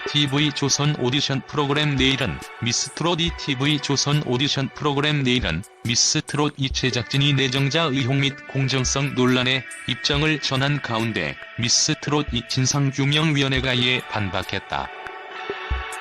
TV조선 오디션 프로그램 내일은 미스트롯 2 TV조선 오디션 프로그램 내일은 미스트롯 2 제작진이 내정자 의혹 및 공정성 논란에 입장을 전한 가운데 미스트롯 2 진상규명위원회가 이에 반박했다.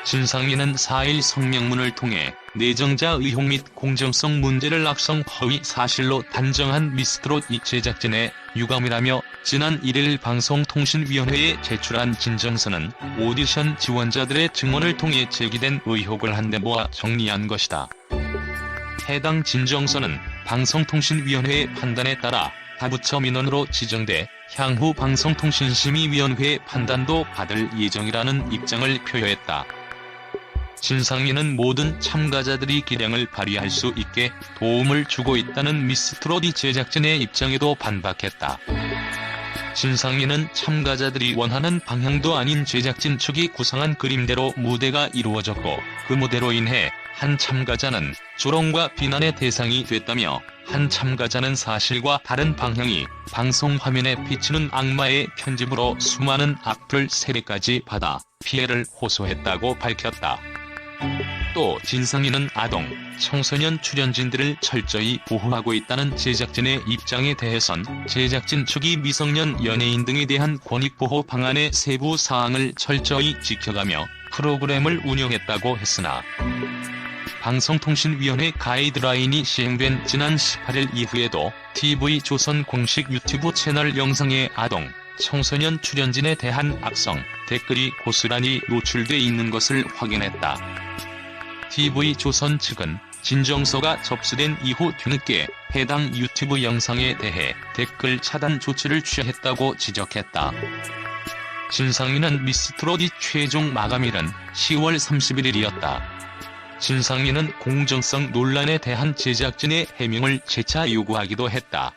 진상위는 4일 성명문을 통해 내정자 의혹 및 공정성 문제를 악성 허위 사실로 단정한 미스트롯 2 제작진의 유감이라며 지난 1일 방송통신위원회에 제출한 진정서는 오디션 지원자들의 증언을 통해 제기된 의혹을 한데 모아 정리한 것이다. 해당 진정서는 방송통신위원회의 판단에 따라 다부처 민원으로 지정돼 향후 방송통신심의위원회의 판단도 받을 예정이라는 입장을 표했다. 진상위는 모든 참가자들이 기량을 발휘할 수 있게 도움을 주고 있다는 미스트롯 2 제작진의 입장에도 반박했다. 진상위는 참가자들이 원하는 방향도 아닌 제작진 측이 구상한 그림대로 무대가 이루어졌고 그 무대로 인해 한 참가자는 조롱과 비난의 대상이 됐다며 한 참가자는 사실과 다른 방향이 방송 화면에 비치는 악마의 편집으로 수많은 악플 세례까지 받아 피해를 호소했다고 밝혔다. 또 진상위는 아동, 청소년 출연진들을 철저히 보호하고 있다는 제작진의 입장에 대해선 제작진 측이 미성년 연예인 등에 대한 권익보호 방안의 세부 사항을 철저히 지켜가며 프로그램을 운영했다고 했으나 방송통신위원회 가이드라인이 시행된 지난 18일 이후에도 TV조선 공식 유튜브 채널 영상에 아동, 청소년 출연진에 대한 악성 댓글이 고스란히 노출돼 있는 것을 확인했다. TV조선 측은 진정서가 접수된 이후 뒤늦게 해당 유튜브 영상에 대해 댓글 차단 조치를 취했다고 지적했다. 진상위는 미스트롯 2 최종 마감일은 10월 31일이었다. 진상위는 공정성 논란에 대한 제작진의 해명을 재차 요구하기도 했다.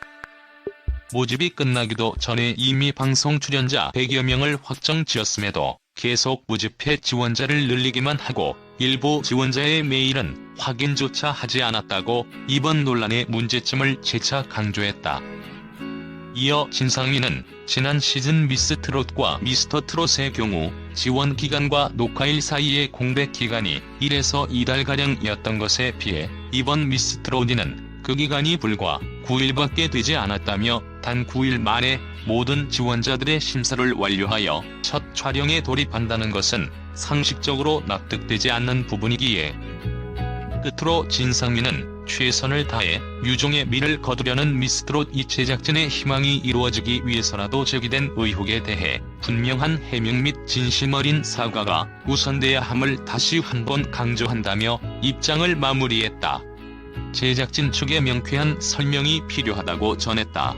모집이 끝나기도 전에 이미 방송 출연자 100여 명을 확정지었음에도 계속 모집해 지원자를 늘리기만 하고 일부 지원자의 메일은 확인조차 하지 않았다고 이번 논란의 문제점을 재차 강조했다. 이어 진상위는 지난 시즌 미스트롯과 미스터트롯의 경우 지원 기간과 녹화일 사이의 공백 기간이 1에서 2달가량이었던 것에 비해 이번 미스트롯2는 그 기간이 불과 9일밖에 되지 않았다며 단 9일 만에 모든 지원자들의 심사를 완료하여 첫 촬영에 돌입한다는 것은 상식적으로 납득되지 않는 부분이기에 끝으로 진상위는 최선을 다해 유종의 미를 거두려는 미스트롯 2 제작진의 희망이 이루어지기 위해서라도 제기된 의혹에 대해 분명한 해명 및 진심 어린 사과가 우선돼야 함을 다시 한번 강조한다며 입장을 마무리했다. 제작진 측의 명쾌한 설명이 필요하다고 전했다.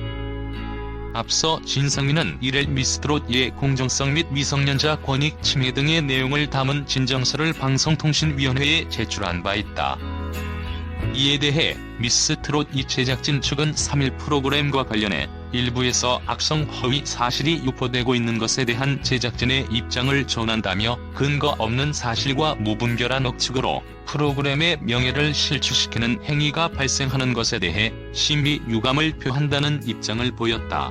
앞서 진상위는 1일 미스트롯 2의 공정성 및 미성년자 권익 침해 등의 내용을 담은 진정서를 방송통신위원회에 제출한 바 있다. 이에 대해 미스트롯 2 제작진 측은 3일 프로그램과 관련해 일부에서 악성 허위 사실이 유포되고 있는 것에 대한 제작진의 입장을 전한다며 근거 없는 사실과 무분별한 억측으로 프로그램의 명예를 실추시키는 행위가 발생하는 것에 대해 심히 유감을 표한다는 입장을 보였다.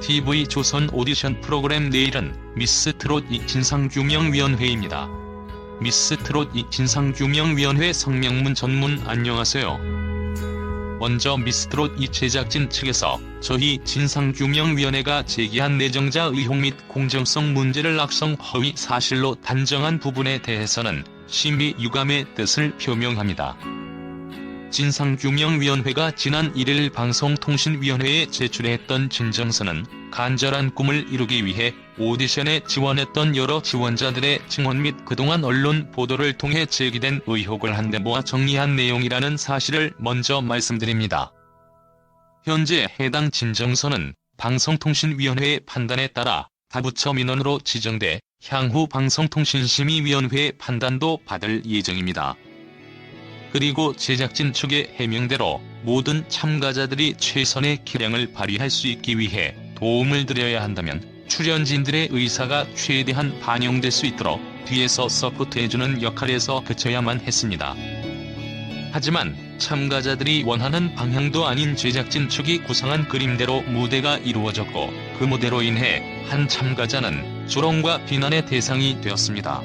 TV조선 오디션 프로그램 내일은 미스트롯 2 진상규명위원회입니다. 미스트롯 2 진상규명위원회 성명문 전문 안녕하세요. 먼저 미스트롯 2 제작진 측에서 저희 진상규명위원회가 제기한 내정자 의혹 및 공정성 문제를 악성 허위 사실로 단정한 부분에 대해서는 심히 유감의 뜻을 표명합니다. 진상규명위원회가 지난 1일 방송통신위원회에 제출했던 진정서는 간절한 꿈을 이루기 위해 오디션에 지원했던 여러 지원자들의 증언 및 그동안 언론 보도를 통해 제기된 의혹을 한데 모아 정리한 내용이라는 사실을 먼저 말씀드립니다. 현재 해당 진정서는 방송통신위원회의 판단에 따라 다부처 민원으로 지정돼 향후 방송통신심의위원회의 판단도 받을 예정입니다. 그리고 제작진 측의 해명대로 모든 참가자들이 최선의 기량을 발휘할 수 있기 위해 도움을 드려야 한다면 출연진들의 의사가 최대한 반영될 수 있도록 뒤에서 서포트해주는 역할에서 그쳐야만 했습니다. 하지만 참가자들이 원하는 방향도 아닌 제작진 측이 구상한 그림대로 무대가 이루어졌고 그 무대로 인해 한 참가자는 조롱과 비난의 대상이 되었습니다.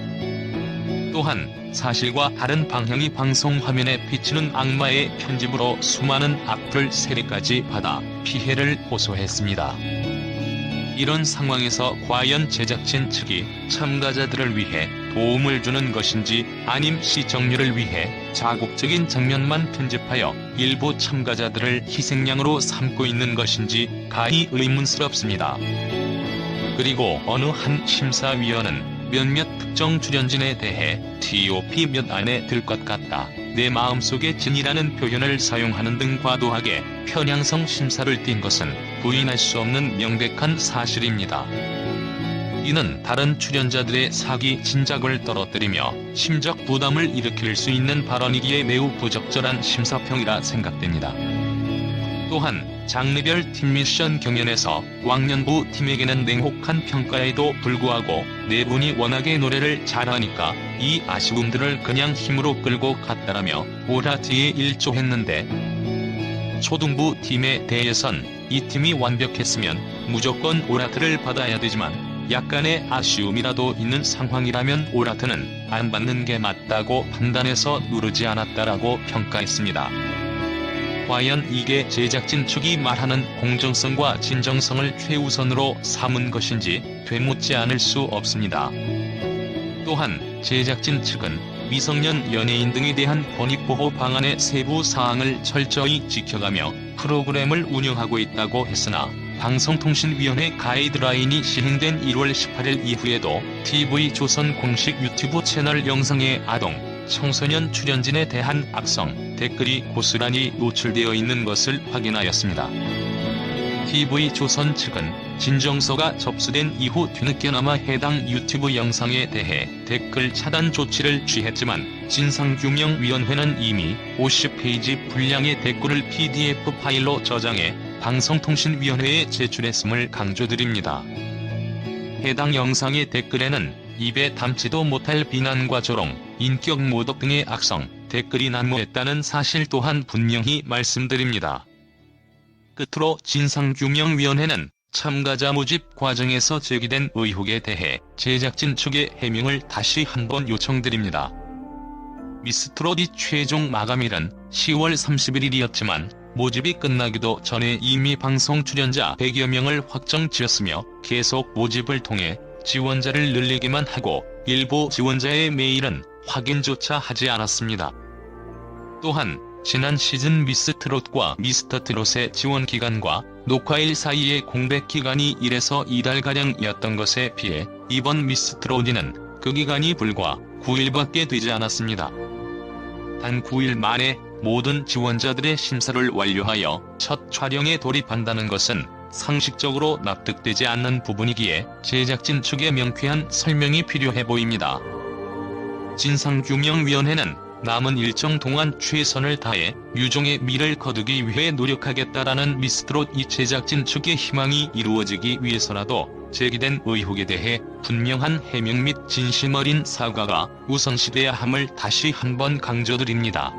또한 사실과 다른 방향이 방송 화면에 비치는 악마의 편집으로 수많은 악플 세례까지 받아 피해를 호소했습니다. 이런 상황에서 과연 제작진 측이 참가자들을 위해 도움을 주는 것인지 아님 시청률을 위해 자극적인 장면만 편집하여 일부 참가자들을 희생양으로 삼고 있는 것인지 가히 의문스럽습니다. 그리고 어느 한 심사위원은 몇몇 특정 출연진에 대해 TOP 몇 안에 들 것 같다, 내 마음속의 진이라는 표현을 사용하는 등 과도하게 편향성 심사를 띈 것은 부인할 수 없는 명백한 사실입니다. 이는 다른 출연자들의 사기 진작을 떨어뜨리며 심적 부담을 일으킬 수 있는 발언이기에 매우 부적절한 심사평이라 생각됩니다. 또한 장르별 팀 미션 경연에서 왕년부 팀에게는 냉혹한 평가에도 불구하고 네 분이 워낙에 노래를 잘하니까 이 아쉬움들을 그냥 힘으로 끌고 갔다라며 오라트에 일조했는데, 초등부 팀에 대해선 이 팀이 완벽했으면 무조건 오라트를 받아야 되지만 약간의 아쉬움이라도 있는 상황이라면 오라트는 안 받는 게 맞다고 판단해서 누르지 않았다라고 평가했습니다. 과연 이게 제작진 측이 말하는 공정성과 진정성을 최우선으로 삼은 것인지 되묻지 않을 수 없습니다. 또한 제작진 측은 미성년 연예인 등에 대한 권익보호 방안의 세부 사항을 철저히 지켜가며 프로그램을 운영하고 있다고 했으나 방송통신위원회 가이드라인이 시행된 1월 18일 이후에도 TV조선 공식 유튜브 채널 영상의 아동, 청소년 출연진에 대한 악성 댓글이 고스란히 노출되어 있는 것을 확인하였습니다. TV조선 측은 진정서가 접수된 이후 뒤늦게나마 해당 유튜브 영상에 대해 댓글 차단 조치를 취했지만 진상규명위원회는 이미 50페이지 분량의 댓글을 PDF 파일로 저장해 방송통신위원회에 제출했음을 강조드립니다. 해당 영상의 댓글에는 입에 담지도 못할 비난과 조롱, 인격 모독 등의 악성 댓글이 난무했다는 사실 또한 분명히 말씀드립니다. 끝으로 진상규명위원회는 참가자 모집 과정에서 제기된 의혹에 대해 제작진 측의 해명을 다시 한번 요청드립니다. 미스트롯이 최종 마감일은 10월 31일이었지만 모집이 끝나기도 전에 이미 방송 출연자 100여 명을 확정 지었으며 계속 모집을 통해 지원자를 늘리기만 하고 일부 지원자의 메일은 확인조차 하지 않았습니다. 또한 지난 시즌 미스트롯과 미스터트롯의 지원 기간과 녹화일 사이의 공백 기간이 1에서 2달가량이었던 것에 비해 이번 미스트롯에는 그 기간이 불과 9일밖에 되지 않았습니다. 단 9일 만에 모든 지원자들의 심사를 완료하여 첫 촬영에 돌입한다는 것은 상식적으로 납득되지 않는 부분이기에 제작진 측의 명쾌한 설명이 필요해 보입니다. 진상규명위원회는 남은 일정 동안 최선을 다해 유종의 미를 거두기 위해 노력하겠다라는 미스트롯 이 제작진 측의 희망이 이루어지기 위해서라도 제기된 의혹에 대해 분명한 해명 및 진심 어린 사과가 우선시돼야 함을 다시 한번 강조드립니다.